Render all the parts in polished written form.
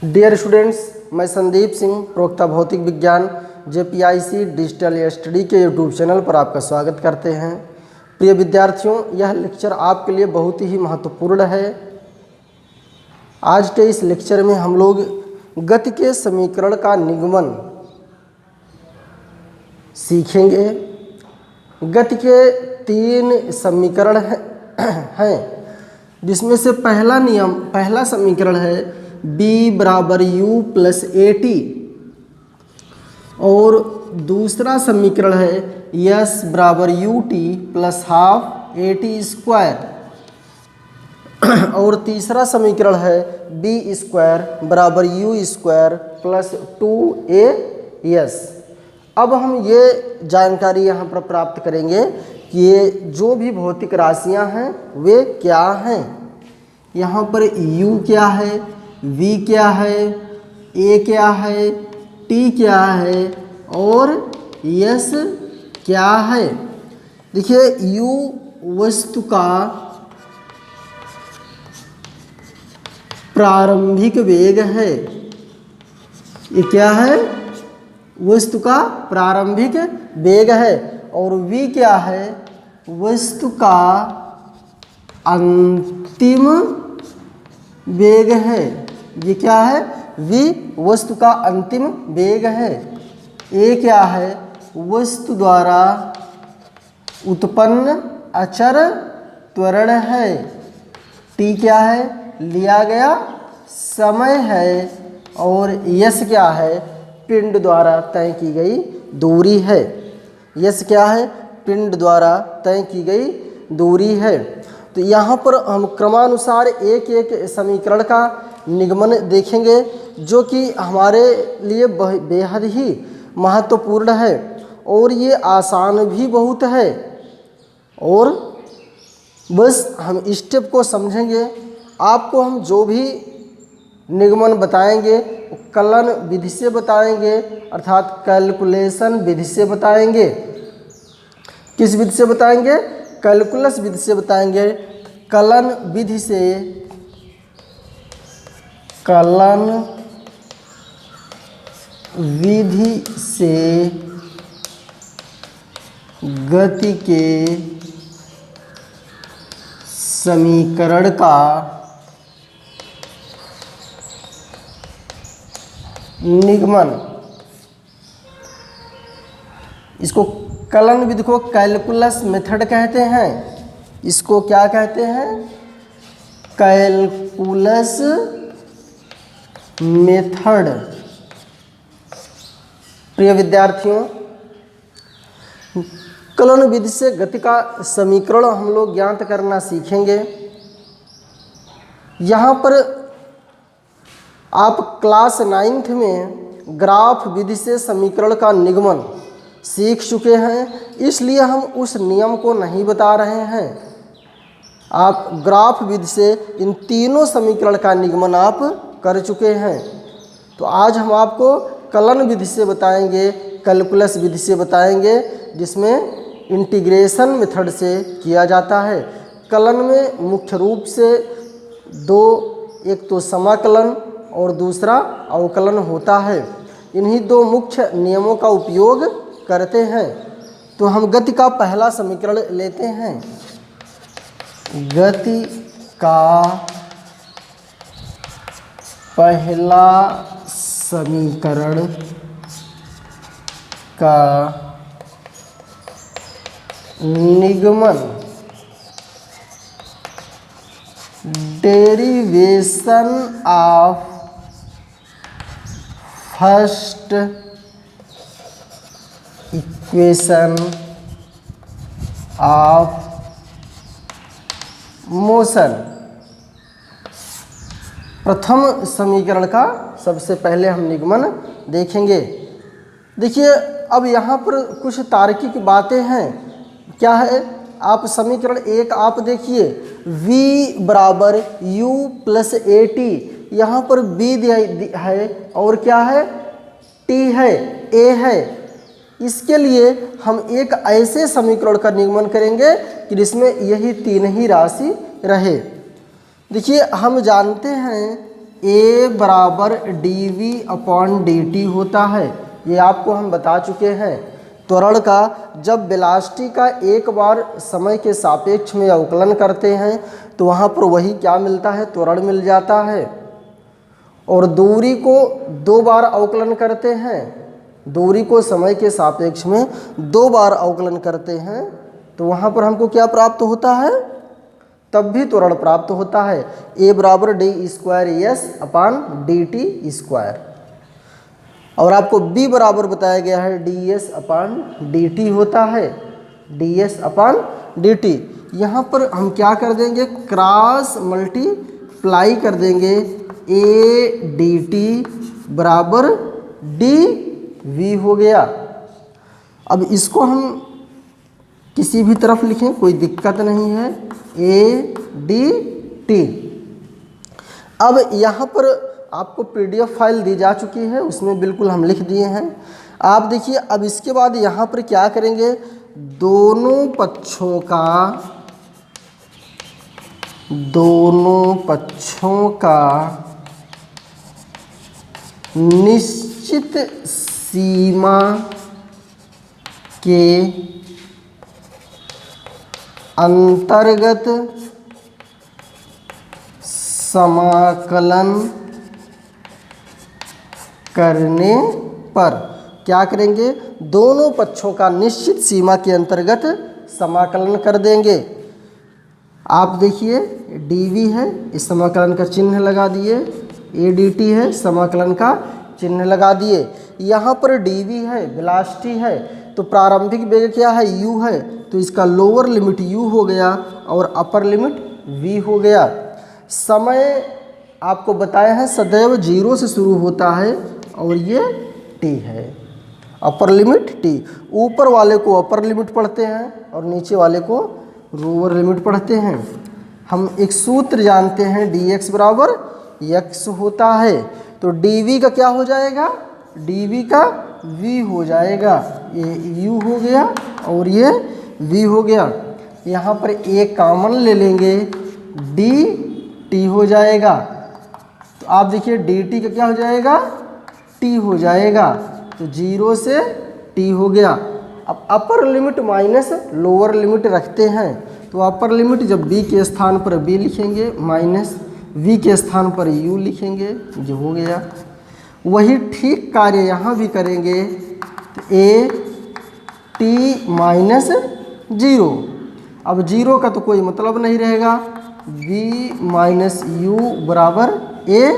Dear students, मैं संदीप सिंह प्रवक्ता भौतिक विज्ञान JPIC डिजिटल स्टडी के यूट्यूब चैनल पर आपका स्वागत करते हैं। प्रिय विद्यार्थियों, यह लेक्चर आपके लिए बहुत ही महत्वपूर्ण है। आज के इस लेक्चर में हम लोग गति के समीकरण का निगमन सीखेंगे। गति के 3 समीकरण हैं जिसमें से पहला समीकरण है B बराबर U प्लस AT और दूसरा समीकरण है S बराबर UT plus half AT square और तीसरा समीकरण है B स्क्वायर बराबर U स्क्वायर प्लस 2AS। अब हम ये जानकारी यहाँ पर प्राप्त करेंगे कि ये जो भी भौतिक राशियाँ हैं वे क्या हैं। यहाँ पर U क्या है, V क्या है, A क्या है, T क्या है और S क्या है। देखिए, U वस्तु का प्रारंभिक वेग है। ये क्या है? वस्तु का प्रारंभिक वेग है। और V क्या है? वस्तु का अंतिम वेग है। ये क्या है? V वस्तु का अंतिम वेग है। A क्या है? वस्तु द्वारा उत्पन्न अचर त्वरण है। T क्या है? लिया गया समय है। और S क्या है? पिंड द्वारा तय की गई दूरी है। S क्या है? पिंड द्वारा तय की गई दूरी है। तो यहाँ पर हम क्रमानुसार एक एक समीकरण का निगमन देखेंगे जो कि हमारे लिए बेहद ही महत्वपूर्ण है और ये आसान भी बहुत है। और बस हम स्टेप को समझेंगे। आपको हम जो भी निगमन बताएंगे वो कलन विधि से बताएंगे, अर्थात कैलकुलेशन विधि से बताएंगे। किस विधि से बताएंगे? कैलकुलस विधि से बताएंगे। कलन विधि से गति के समीकरण का निगमन। इसको कलन विधि को कैलकुलस मेथड कहते हैं। इसको क्या कहते हैं? Calculus method. प्रिय विद्यार्थियों, कलन विधि से गति का समीकरण हम लोग ज्ञात करना सीखेंगे। यहाँ पर आप क्लास 9th में ग्राफ विधि से समीकरण का निगमन सीख चुके हैं, इसलिए हम उस नियम को नहीं बता रहे हैं। आप ग्राफ विधि से इन तीनों समीकरण का निगमन आप कर चुके हैं। तो आज हम आपको कलन विधि से बताएंगे, कैलकुलस विधि से बताएंगे, जिसमें इंटीग्रेशन मेथड से किया जाता है। कलन में मुख्य रूप से 2, एक तो समाकलन और दूसरा अवकलन होता है। इन्हीं 2 मुख्य नियमों का उपयोग करते हैं। तो हम गति का पहला समीकरण लेते हैं। गति का पहला समीकरण का निगमन derivation of first equation of motion. प्रथम समीकरण का सबसे पहले हम निगमन देखेंगे। देखिए, अब यहाँ पर कुछ तार्किक बातें हैं। क्या है? आप समीकरण 1 आप देखिए, V बराबर U प्लस AT। यहाँ पर B है और क्या है? T है, A है। इसके लिए हम एक ऐसे समीकरण का निगमन करेंगे कि जिसमें यही 3 ही राशि रहे। देखिए, हम जानते हैं ए बराबर d v upon d t होता है। ये आपको हम बता चुके हैं। त्वरण का जब वेलोसिटी का एक बार समय के सापेक्ष में अवकलन करते हैं तो वहाँ पर वही क्या मिलता है, त्वरण मिल जाता है। और दूरी को दो बार अवकलन करते हैं, दूरी को समय के सापेक्ष में दो बार अवकलन करते हैं तो वहाँ पर हमको क्या प्राप्त होता है, तब भी त्वरण प्राप्त होता है। ए बराबर डी स्क्वायर एस अपान डी टी स्क्वायर। और आपको बी बराबर बताया गया है डी एस अपान डी टी होता है, डी एस अपान डी टी। यहाँ पर हम क्या कर देंगे, क्रॉस मल्टीप्लाई कर देंगे। ए डी टी बराबर डी वी हो गया। अब इसको हम किसी भी तरफ लिखें कोई दिक्कत नहीं है, ए डी टी। अब यहाँ पर आपको पीडीएफ फाइल दी जा चुकी है, उसमें बिल्कुल हम लिख दिए हैं। आप देखिए अब इसके बाद यहाँ पर क्या करेंगे, दोनों पक्षों का निश्चित सीमा के अंतर्गत समाकलन करने पर क्या करेंगे, दोनों पक्षों का निश्चित सीमा के अंतर्गत समाकलन कर देंगे। आप देखिए dv है, इस समाकलन का चिन्ह लगा दिए, ए डी टी है, समाकलन का चिन्ह लगा दिए। यहाँ पर dv है, वेलोसिटी है, तो प्रारंभिक वेग क्या है, u है, तो इसका लोअर लिमिट u हो गया और अपर लिमिट v हो गया। समय आपको बताया है सदैव 0 से शुरू होता है और ये t है, अपर लिमिट t। ऊपर वाले को अपर लिमिट पढ़ते हैं और नीचे वाले को लोअर लिमिट पढ़ते हैं। हम एक सूत्र जानते हैं dx बराबर x होता है, तो dv का क्या हो जाएगा, dv का v हो जाएगा। ये u हो गया और ये v हो गया। यहाँ पर एक कॉमन ले लेंगे, dt हो जाएगा। तो आप देखिए dt का क्या हो जाएगा, t हो जाएगा। तो 0 से t हो गया। अब upper limit minus lower limit रखते हैं, तो अपर लिमिट जब b के स्थान पर b लिखेंगे, माइनस v के स्थान पर u लिखेंगे, जो हो गया। वही ठीक कार्य यहाँ भी करेंगे, तो a t माइनस 0। अब 0 का तो कोई मतलब नहीं रहेगा, v माइनस u बराबर a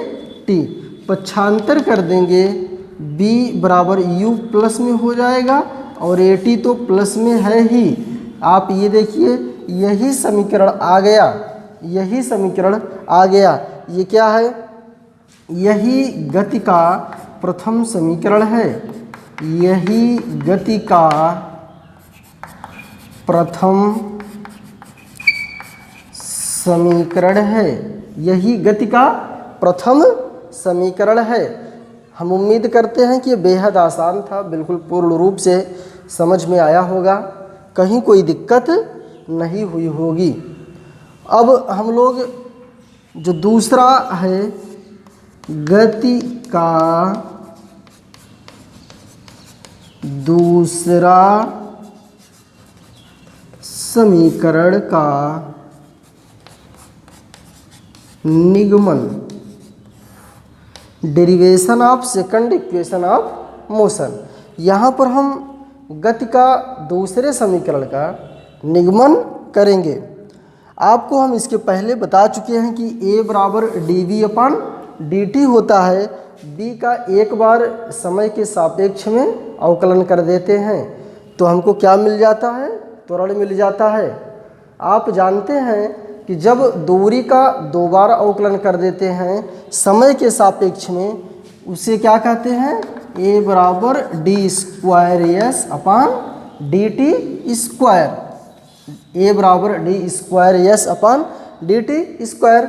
t। पक्षांतर कर देंगे, b बराबर u प्लस में हो जाएगा और a t तो प्लस में है ही। आप ये देखिए यही समीकरण आ गया, यही समीकरण आ गया। ये क्या है, यही गति का प्रथम समीकरण है, यही गति का प्रथम समीकरण है, यही गति का प्रथम समीकरण है। हम उम्मीद करते हैं कि ये बेहद आसान था, बिल्कुल पूर्ण रूप से समझ में आया होगा, कहीं कोई दिक्कत नहीं हुई होगी। अब हम लोग जो दूसरा है गति का दूसरा समीकरण का निगमन, derivation of second equation of motion. यहाँ पर हम गति का दूसरे समीकरण का निगमन करेंगे। आपको हम इसके पहले बता चुके हैं कि a बराबर d V upon D t होता है। b का एक बार समय के सापेक्ष में अवकलन कर देते हैं तो हमको क्या मिल जाता है, त्वरण मिल जाता है। आप जानते हैं कि जब दूरी का दो बार अवकलन कर देते हैं समय के सापेक्ष में, उसे क्या कहते हैं, a बराबर D square S upon D T square, a बराबर डी स्क्वायर एस अपान डी टी स्क्वायर।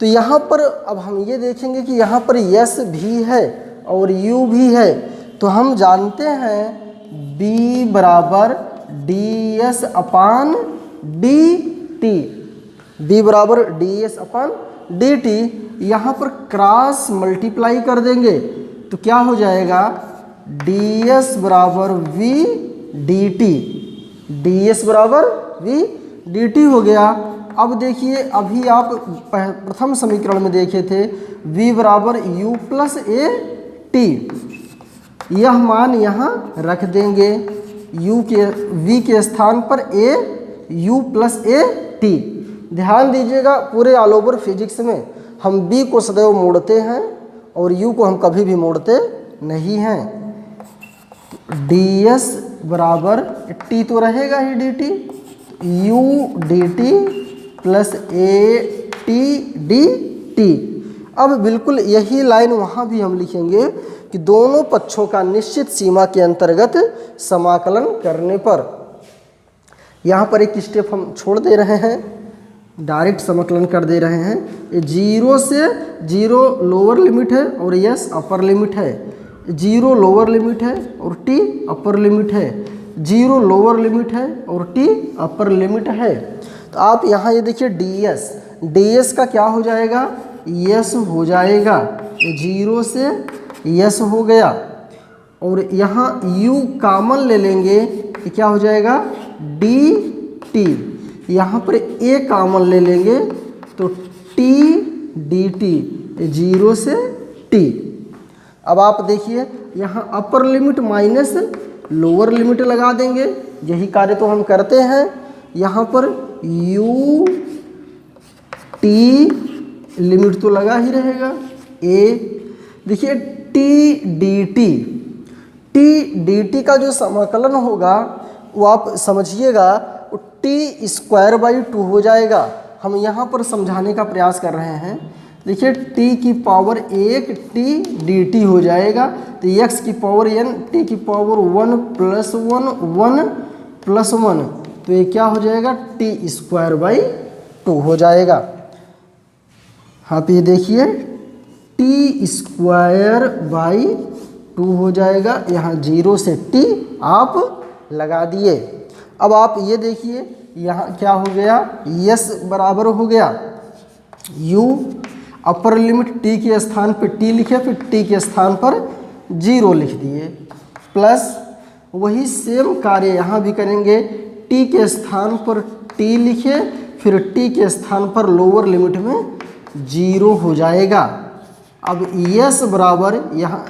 तो यहाँ पर अब हम ये देखेंगे कि यहाँ पर यस भी है और u भी है, तो हम जानते हैं b बराबर डी एस अपान डी टी, b बराबर डी एस अपान dt, यहाँ पर क्रॉस मल्टीप्लाई कर देंगे तो क्या हो जाएगा, ds बराबर v dt, ds बराबर v dt हो गया। अब देखिए अभी आप प्रथम समीकरण में देखे थे v बराबर u प्लस ए टी, यह मान यहाँ रख देंगे, u के v के स्थान पर a u plus A T. ध्यान दीजिएगा पूरे ऑल ओवर फिजिक्स में हम b को सदैव मोड़ते हैं और u को हम कभी भी मोड़ते नहीं हैं। ds बराबर t तो रहेगा ही dt, u dt plus A T d T. अब बिल्कुल यही लाइन वहाँ भी हम लिखेंगे कि दोनों पक्षों का निश्चित सीमा के अंतर्गत समाकलन करने पर, यहाँ पर एक स्टेप हम छोड़ दे रहे हैं, डायरेक्ट समाकलन कर दे रहे हैं। ये 0 से 0 लोअर लिमिट है और यस अपर लिमिट है, 0 लोअर लिमिट है और t अपर लिमिट है, 0 लोअर लिमिट है और t अपर लिमिट है। तो आप यहाँ ये देखिए ds का क्या हो जाएगा, यस हो जाएगा, 0 से यस हो गया और यहाँ u कॉमन ले लेंगे तो क्या हो जाएगा dt, यहाँ पर a कॉमन ले लेंगे तो t dt, 0 से t। अब आप देखिए यहाँ upper limit minus lower limit लगा देंगे, यही कार्य तो हम करते हैं। यहाँ पर u t लिमिट तो लगा ही रहेगा, a देखिए t dt का जो समाकलन होगा वो आप समझिएगा वो t स्क्वायर बाई 2 हो जाएगा। हम यहाँ पर समझाने का प्रयास कर रहे हैं। देखिए t की पावर 1 t dt हो जाएगा तो x की पावर n, t की पावर 1 प्लस 1 1 प्लस 1, तो ये क्या हो जाएगा t स्क्वायर बाई 2 हो जाएगा। आप ये देखिए t स्क्वायर बाई 2 हो जाएगा, यहाँ 0 से t आप लगा दिए। अब आप ये देखिए यहाँ क्या हो गया, यस बराबर हो गया u, अपर लिमिट t के स्थान पर t लिखे, फिर t के स्थान पर 0 लिख दिए, प्लस वही सेम कार्य यहाँ भी करेंगे, t के स्थान पर t लिखे, फिर t के स्थान पर लोअर लिमिट में 0 हो जाएगा। अब यस बराबर यहाँ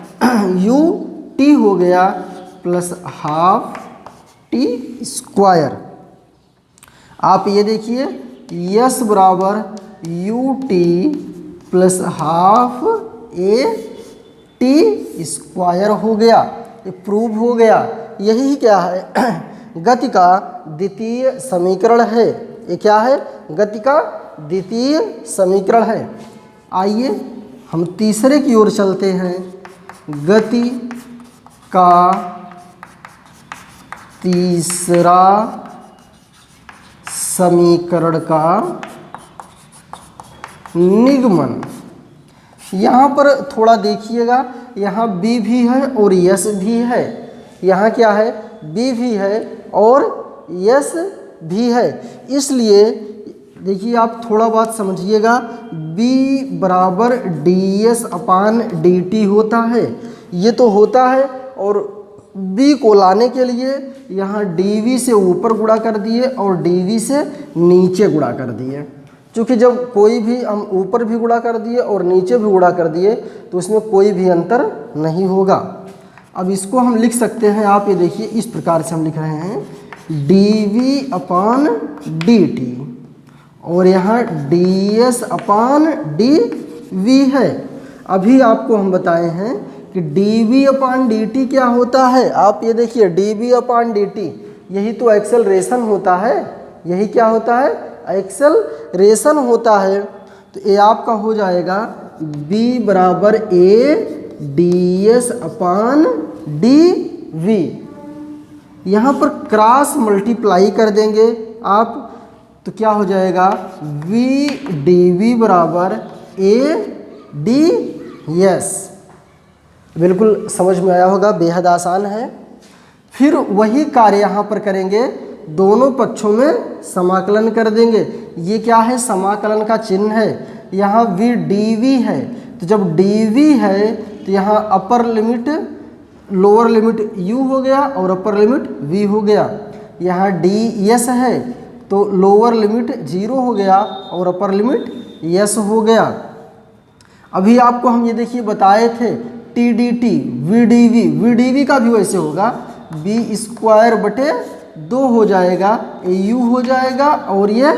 u t हो गया प्लस हाफ t स्क्वायर। आप ये देखिए यस बराबर u t plus half a t square हो गया, ये प्रूव हो गया। यही क्या है गति का द्वितीय समीकरण है, ये क्या है गति का द्वितीय समीकरण है। आइए हम तीसरे की ओर चलते हैं। गति का तीसरा समीकरण का निगमन। यहाँ पर थोड़ा देखिएगा, यहाँ b भी है और यस भी है, यहाँ क्या है b भी है और यस भी है। इसलिए देखिए आप थोड़ा बात समझिएगा, b बराबर ds अपान dt होता है, ये तो होता है, और b को लाने के लिए यहाँ dv से ऊपर गुणा कर दिए और dv से नीचे गुणा कर दिए। क्योंकि जब कोई भी हम ऊपर भी गुणा कर दिए और नीचे भी गुणा कर दिए तो उसमें कोई भी अंतर नहीं होगा। अब इसको हम लिख सकते हैं, आप ये देखिए इस प्रकार से हम लिख रहे हैं dv अपान dt और यहाँ ds अपान dv है। अभी आपको हम बताए हैं कि dv अपान dt क्या होता है। आप ये देखिए dv अपान dt, यही तो एक्सेलरेशन होता है, यही क्या होता है एक्सेलरेशन होता है। तो ये आपका हो जाएगा b बराबर a ds अपान dv। यहाँ पर क्रॉस मल्टीप्लाई कर देंगे आप तो क्या हो जाएगा v dv बराबर a ds। बिल्कुल समझ में आया होगा, बेहद आसान है। फिर वही कार्य यहाँ पर करेंगे, दोनों पक्षों में समाकलन कर देंगे। ये क्या है समाकलन का चिन्ह है, यहाँ वी डी वी है, तो जब डी वी है तो यहाँ upper limit lower limit you हो गया और अपर लिमिट वी हो गया। यहाँ डी एस है तो लोअर लिमिट 0 हो गया और अपर लिमिट यस हो गया। अभी आपको हम ये देखिए बताए थे t d t v d v का भी वैसे होगा, बी स्क्वायर बटे 2 हो जाएगा, ए यू हो जाएगा और ये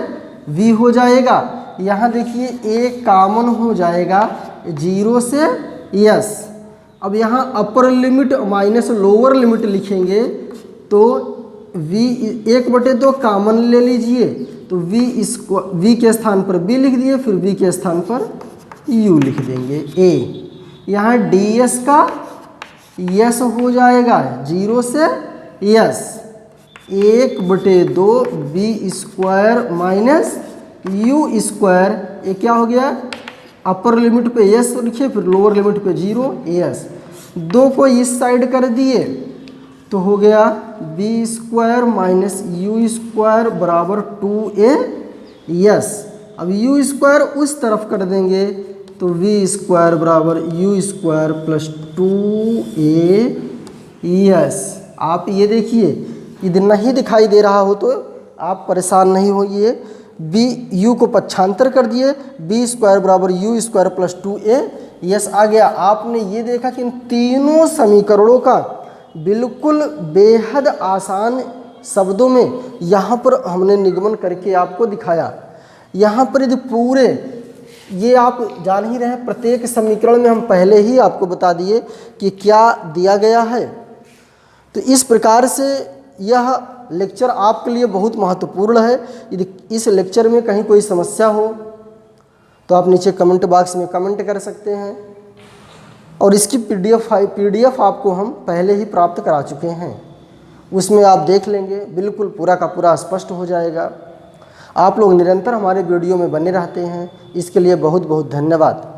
वी हो जाएगा। यहाँ देखिए ए कॉमन हो जाएगा 0 से यस। अब यहाँ upper limit minus lower limit लिखेंगे तो वी 1/2 कॉमन ले लीजिए, तो वी के स्थान पर बी लिख दिए, फिर वी के स्थान पर यू लिख देंगे ए। यहाँ डी एस का यस हो जाएगा 0 से yes, 1/2 b square minus u square, ये क्या हो गया, अपर लिमिट पे यस लिखिए फिर लोअर लिमिट पे 0 यस, 2 को इस साइड कर दिए तो हो गया b square minus u square बराबर 2a यस। अब यू स्क्वायर उस तरफ कर देंगे तो वी स्क्वायर बराबर u square plus 2a yes. आप ये देखिए यदि नहीं दिखाई दे रहा हो तो आप परेशान नहीं होइए, बी यू को पक्षांतर कर दिए, बी स्क्वायर बराबर u square plus 2a s आ गया। आपने ये देखा कि इन तीनों समीकरणों का बिल्कुल बेहद आसान शब्दों में यहाँ पर हमने निगमन करके आपको दिखाया। यहाँ पर यदि पूरे ये आप जान ही रहे हैं, प्रत्येक समीकरण में हम पहले ही आपको बता दिए कि क्या दिया गया है। तो इस प्रकार से यह लेक्चर आपके लिए बहुत महत्वपूर्ण है। यदि इस लेक्चर में कहीं कोई समस्या हो तो आप नीचे कमेंट बॉक्स में कमेंट कर सकते हैं, और इसकी पीडीएफ आपको हम पहले ही प्राप्त करा चुके हैं, उसमें आप देख लेंगे, बिल्कुल पूरा का पूरा स्पष्ट हो जाएगा। आप लोग निरंतर हमारे वीडियो में बने रहते हैं, इसके लिए बहुत बहुत धन्यवाद।